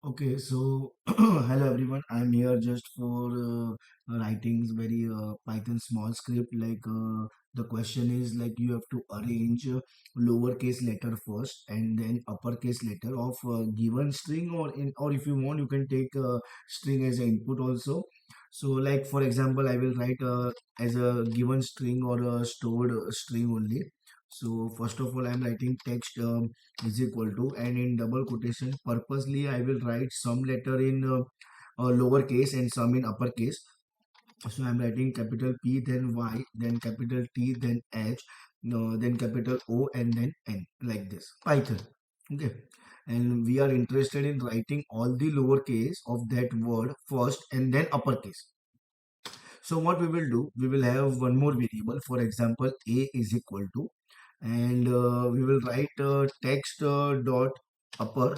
Okay, so hello everyone. I'm here just for writing very Python small script. The question is like you have to arrange lowercase letter first and then uppercase letter of given string, or if you want you can take string as an input also. So like for example, I will write as a given string or a stored string only. So first of all, I'm writing text is equal to, and in double quotation purposely I will write some letter in lowercase and some in uppercase. So I'm writing capital P, then Y, then capital T, then H, then capital O, and then N, like this Python. Okay, and we are interested in writing all the lowercase of that word first and then uppercase. So what we will do, we will have one more variable. For example, A is equal to, and we will write text dot upper.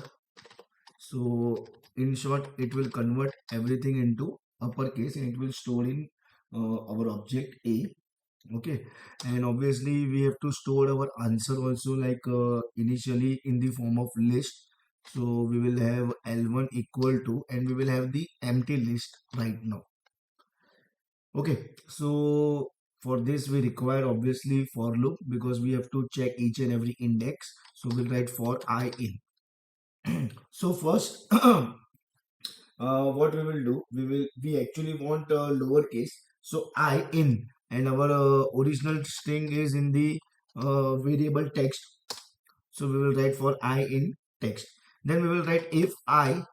So in short, it will convert everything into uppercase and it will store in our object A. Okay, and obviously we have to store our answer also, like initially in the form of list. So we will have L1 equal to, and we will have the empty list right now. Okay, so for this we require obviously for loop, because we have to check each and every index. So we'll write for I in. So first, what we will do, we actually want lowercase. So I in, and our original string is in the variable text. So we will write for I in text. Then we will write if I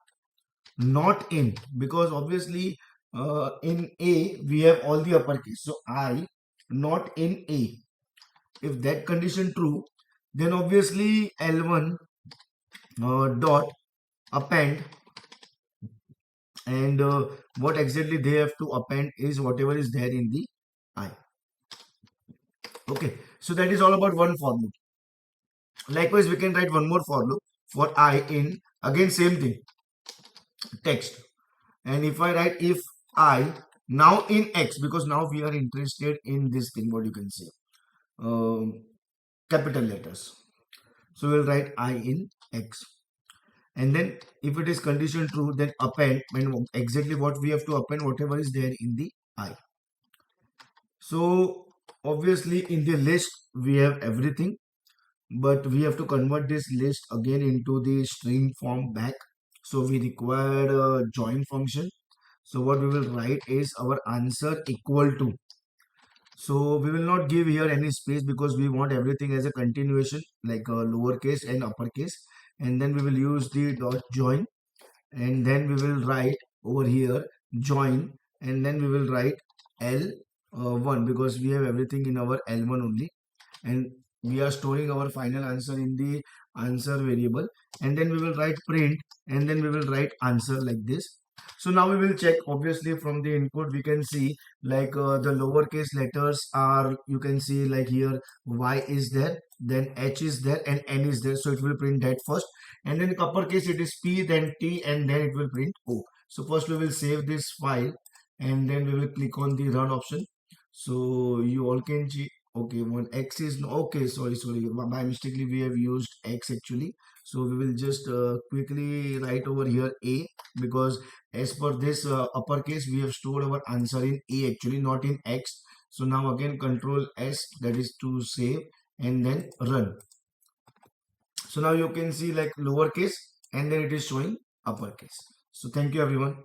not in, because obviously in A we have all the uppercase. So I not in A. If that condition true, then obviously L1 dot append, and what exactly they have to append is whatever is there in the I. Okay, so that is all about one for loop. Likewise, we can write one more for loop for I in, again same thing, text. And if I write if I now in X, because now we are interested in this thing, what you can say, um, capital letters. So we'll write I in X. And then if it is condition true, then append, when exactly what we have to append, whatever is there in the I. So obviously in the list we have everything, but we have to convert this list again into the string form back. So we require a join function. So what we will write is our answer equal to. So we will not give here any space because we want everything as a continuation, like a lowercase and uppercase. And then we will use the dot join, and then we will write over here join, and then we will write L1, because we have everything in our L1 only, and we are storing our final answer in the answer variable. And then we will write print, and then we will write answer like this. So now we will check, obviously from the input we can see like the lowercase letters are, you can see like here Y is there, then H is there, and N is there. So it will print that first, and then uppercase it is P, then T, and then it will print O. So first we will save this file, and then we will click on the run option. So you all can see, okay, one X is no, okay, sorry, by mistakenly we have used X actually. So we will just quickly write over here A, because as per this uppercase we have stored our answer in A actually, not in X. So now again Control S, that is to save, and then run. So now you can see like lowercase, and then it is showing uppercase. So thank you everyone.